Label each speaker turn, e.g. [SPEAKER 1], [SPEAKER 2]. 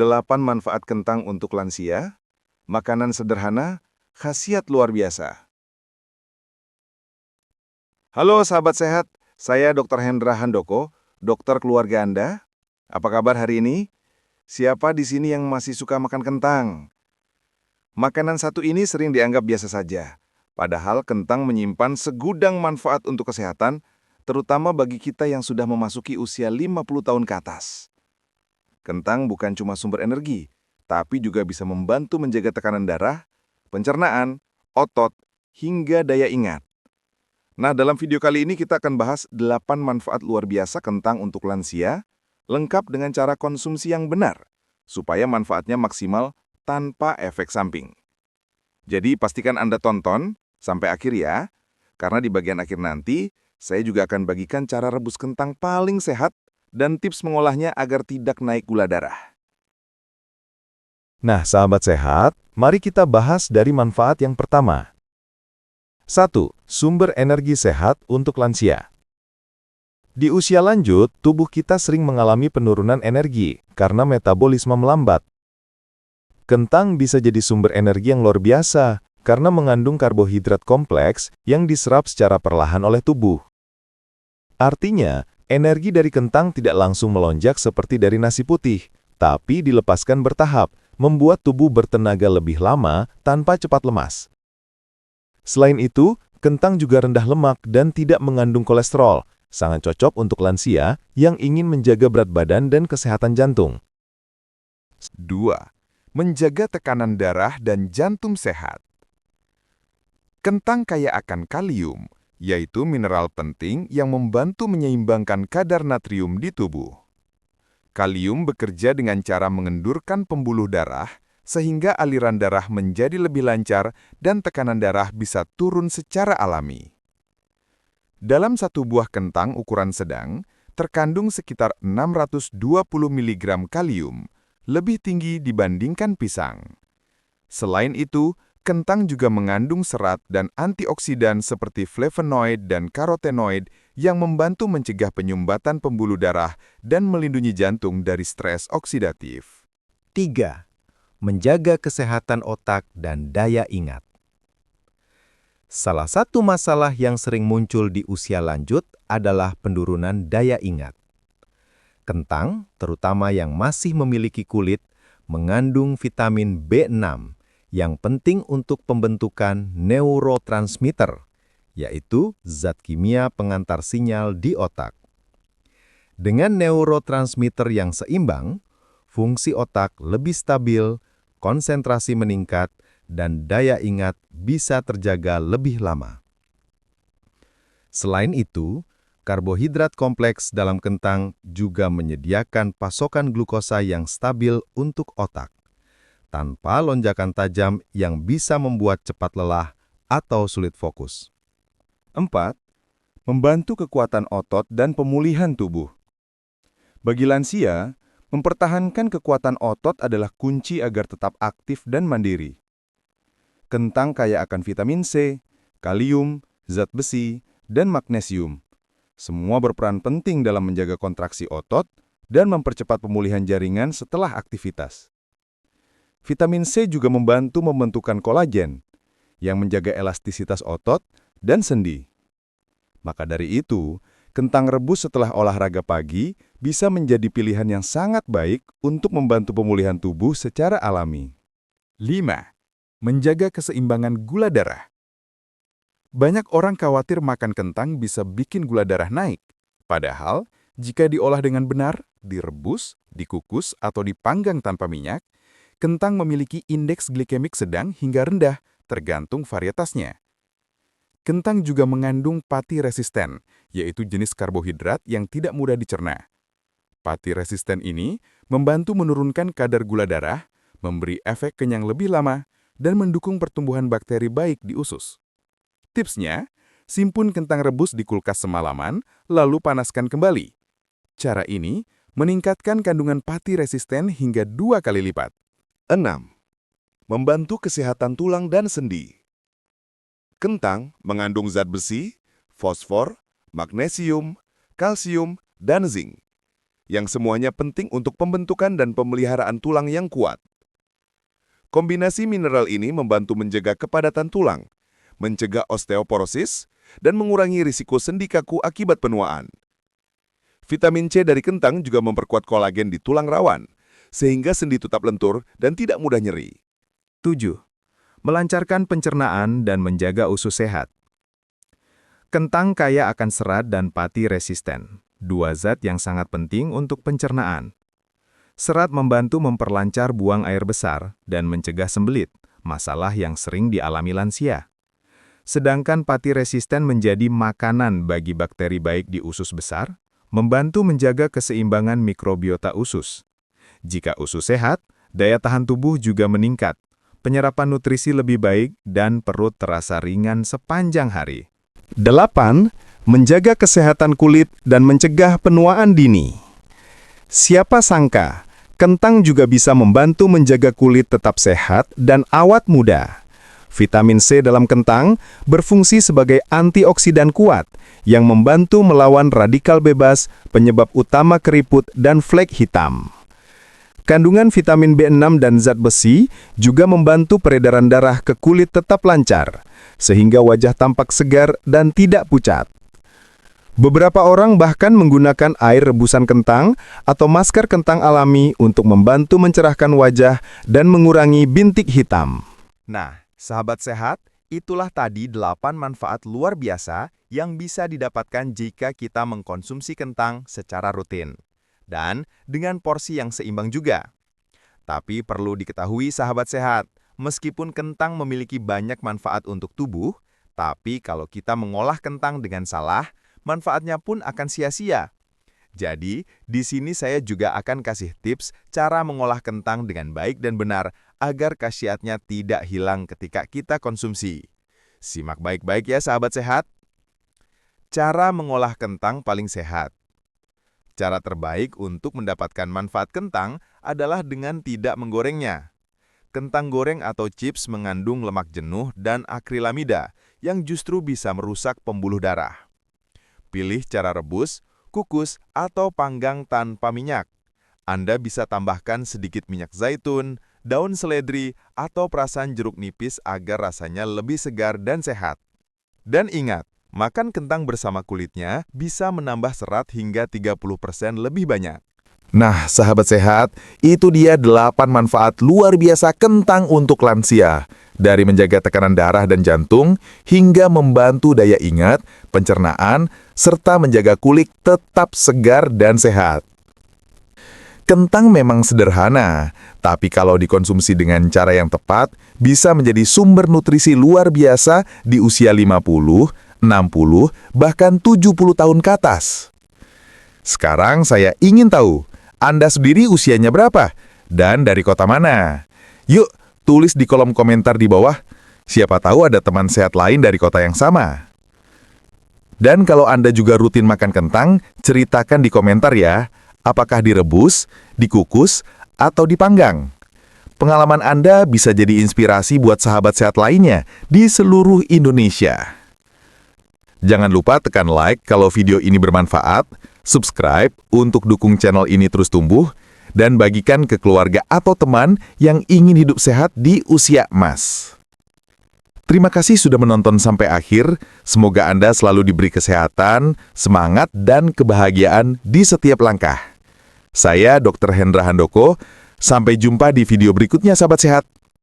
[SPEAKER 1] 8 manfaat kentang untuk lansia, makanan sederhana, khasiat luar biasa. Halo sahabat sehat, saya Dr. Hendra Handoko, dokter keluarga Anda. Apa kabar hari ini? Siapa di sini yang masih suka makan kentang? Makanan satu ini sering dianggap biasa saja, padahal kentang menyimpan segudang manfaat untuk kesehatan, terutama bagi kita yang sudah memasuki usia 50 tahun ke atas. Kentang bukan cuma sumber energi, tapi juga bisa membantu menjaga tekanan darah, pencernaan, otot, hingga daya ingat. Nah, dalam video kali ini kita akan bahas 8 manfaat luar biasa kentang untuk lansia, lengkap dengan cara konsumsi yang benar, supaya manfaatnya maksimal tanpa efek samping. Jadi pastikan Anda tonton sampai akhir ya, karena di bagian akhir nanti, saya juga akan bagikan cara rebus kentang paling sehat dan tips mengolahnya agar tidak naik gula darah.
[SPEAKER 2] Nah, sahabat sehat, mari kita bahas dari manfaat yang pertama. 1. Sumber energi sehat untuk lansia. Di usia lanjut, tubuh kita sering mengalami penurunan energi karena metabolisme melambat. Kentang bisa jadi sumber energi yang luar biasa karena mengandung karbohidrat kompleks yang diserap secara perlahan oleh tubuh. Artinya, energi dari kentang tidak langsung melonjak seperti dari nasi putih, tapi dilepaskan bertahap, membuat tubuh bertenaga lebih lama tanpa cepat lemas. Selain itu, kentang juga rendah lemak dan tidak mengandung kolesterol, sangat cocok untuk lansia yang ingin menjaga berat badan dan kesehatan jantung.
[SPEAKER 1] 2. Menjaga tekanan darah dan jantung sehat. Kentang kaya akan kalium, yaitu mineral penting yang membantu menyeimbangkan kadar natrium di tubuh. Kalium bekerja dengan cara mengendurkan pembuluh darah, sehingga aliran darah menjadi lebih lancar dan tekanan darah bisa turun secara alami. Dalam satu buah kentang ukuran sedang, terkandung sekitar 620 mg kalium, lebih tinggi dibandingkan pisang. Selain itu, kentang juga mengandung serat dan antioksidan seperti flavonoid dan karotenoid yang membantu mencegah penyumbatan pembuluh darah dan melindungi jantung dari stres oksidatif.
[SPEAKER 3] 3. Menjaga kesehatan otak dan daya ingat. Salah satu masalah yang sering muncul di usia lanjut adalah penurunan daya ingat. Kentang, terutama yang masih memiliki kulit, mengandung vitamin B6 yang penting untuk pembentukan neurotransmitter, yaitu zat kimia pengantar sinyal di otak. Dengan neurotransmitter yang seimbang, fungsi otak lebih stabil, konsentrasi meningkat, dan daya ingat bisa terjaga lebih lama. Selain itu, karbohidrat kompleks dalam kentang juga menyediakan pasokan glukosa yang stabil untuk otak, tanpa lonjakan tajam yang bisa membuat cepat lelah atau sulit fokus.
[SPEAKER 1] 4. Membantu kekuatan otot dan pemulihan tubuh. Bagi lansia, mempertahankan kekuatan otot adalah kunci agar tetap aktif dan mandiri. Kentang kaya akan vitamin C, kalium, zat besi, dan magnesium. Semua berperan penting dalam menjaga kontraksi otot dan mempercepat pemulihan jaringan setelah aktivitas. Vitamin C juga membantu membentukan kolagen, yang menjaga elastisitas otot dan sendi. Maka dari itu, kentang rebus setelah olahraga pagi bisa menjadi pilihan yang sangat baik untuk membantu pemulihan tubuh secara alami. 5. Menjaga keseimbangan gula darah. Banyak orang khawatir makan kentang bisa bikin gula darah naik. Padahal, jika diolah dengan benar, direbus, dikukus, atau dipanggang tanpa minyak, kentang memiliki indeks glikemik sedang hingga rendah, tergantung varietasnya. Kentang juga mengandung pati resisten, yaitu jenis karbohidrat yang tidak mudah dicerna. Pati resisten ini membantu menurunkan kadar gula darah, memberi efek kenyang lebih lama, dan mendukung pertumbuhan bakteri baik di usus. Tipsnya, simpun kentang rebus di kulkas semalaman, lalu panaskan kembali. Cara ini meningkatkan kandungan pati resisten hingga 2 kali lipat. 6. Membantu kesehatan tulang dan sendi. Kentang mengandung zat besi, fosfor, magnesium, kalsium, dan zinc, yang semuanya penting untuk pembentukan dan pemeliharaan tulang yang kuat. Kombinasi mineral ini membantu menjaga kepadatan tulang, mencegah osteoporosis, dan mengurangi risiko sendi kaku akibat penuaan. Vitamin C dari kentang juga memperkuat kolagen di tulang rawan, sehingga sendi tetap lentur dan tidak mudah nyeri.
[SPEAKER 3] 7. Melancarkan pencernaan dan menjaga usus sehat. Kentang kaya akan serat dan pati resisten, dua zat yang sangat penting untuk pencernaan. Serat membantu memperlancar buang air besar dan mencegah sembelit, masalah yang sering dialami lansia. Sedangkan pati resisten menjadi makanan bagi bakteri baik di usus besar, membantu menjaga keseimbangan mikrobiota usus. Jika usus sehat, daya tahan tubuh juga meningkat, penyerapan nutrisi lebih baik, dan perut terasa ringan sepanjang hari. 8. Menjaga kesehatan kulit dan mencegah penuaan dini. Siapa sangka, kentang juga bisa membantu menjaga kulit tetap sehat dan awet muda. Vitamin C dalam kentang berfungsi sebagai antioksidan kuat yang membantu melawan radikal bebas, penyebab utama keriput dan flek hitam. Kandungan vitamin B6 dan zat besi juga membantu peredaran darah ke kulit tetap lancar, sehingga wajah tampak segar dan tidak pucat. Beberapa orang bahkan menggunakan air rebusan kentang atau masker kentang alami untuk membantu mencerahkan wajah dan mengurangi bintik hitam. Nah, sahabat sehat, itulah tadi 8 manfaat luar biasa yang bisa didapatkan jika kita mengkonsumsi kentang secara rutin. Dan dengan porsi yang seimbang juga. Tapi perlu diketahui sahabat sehat, meskipun kentang memiliki banyak manfaat untuk tubuh, tapi kalau kita mengolah kentang dengan salah, manfaatnya pun akan sia-sia. Jadi, di sini saya juga akan kasih tips cara mengolah kentang dengan baik dan benar agar khasiatnya tidak hilang ketika kita konsumsi. Simak baik-baik ya sahabat sehat. Cara mengolah kentang paling sehat. Cara terbaik untuk mendapatkan manfaat kentang adalah dengan tidak menggorengnya. Kentang goreng atau chips mengandung lemak jenuh dan akrilamida yang justru bisa merusak pembuluh darah. Pilih cara rebus, kukus, atau panggang tanpa minyak. Anda bisa tambahkan sedikit minyak zaitun, daun seledri, atau perasan jeruk nipis agar rasanya lebih segar dan sehat. Dan ingat, makan kentang bersama kulitnya bisa menambah serat hingga 30% lebih banyak.
[SPEAKER 2] Nah, sahabat sehat, itu dia 8 manfaat luar biasa kentang untuk lansia. Dari menjaga tekanan darah dan jantung, hingga membantu daya ingat, pencernaan, serta menjaga kulit tetap segar dan sehat. Kentang memang sederhana, tapi kalau dikonsumsi dengan cara yang tepat, bisa menjadi sumber nutrisi luar biasa di usia 50, 60, bahkan 70 tahun ke atas. Sekarang saya ingin tahu, Anda sendiri usianya berapa? Dan dari kota mana? Yuk, tulis di kolom komentar di bawah. Siapa tahu ada teman sehat lain dari kota yang sama. Dan kalau Anda juga rutin makan kentang, ceritakan di komentar ya. Apakah direbus, dikukus, atau dipanggang? Pengalaman Anda bisa jadi inspirasi buat sahabat sehat lainnya di seluruh Indonesia. Jangan lupa tekan like kalau video ini bermanfaat, subscribe untuk dukung channel ini terus tumbuh, dan bagikan ke keluarga atau teman yang ingin hidup sehat di usia emas. Terima kasih sudah menonton sampai akhir. Semoga Anda selalu diberi kesehatan, semangat, dan kebahagiaan di setiap langkah. Saya Dr. Hendra Handoko. Sampai jumpa di video berikutnya, sahabat sehat.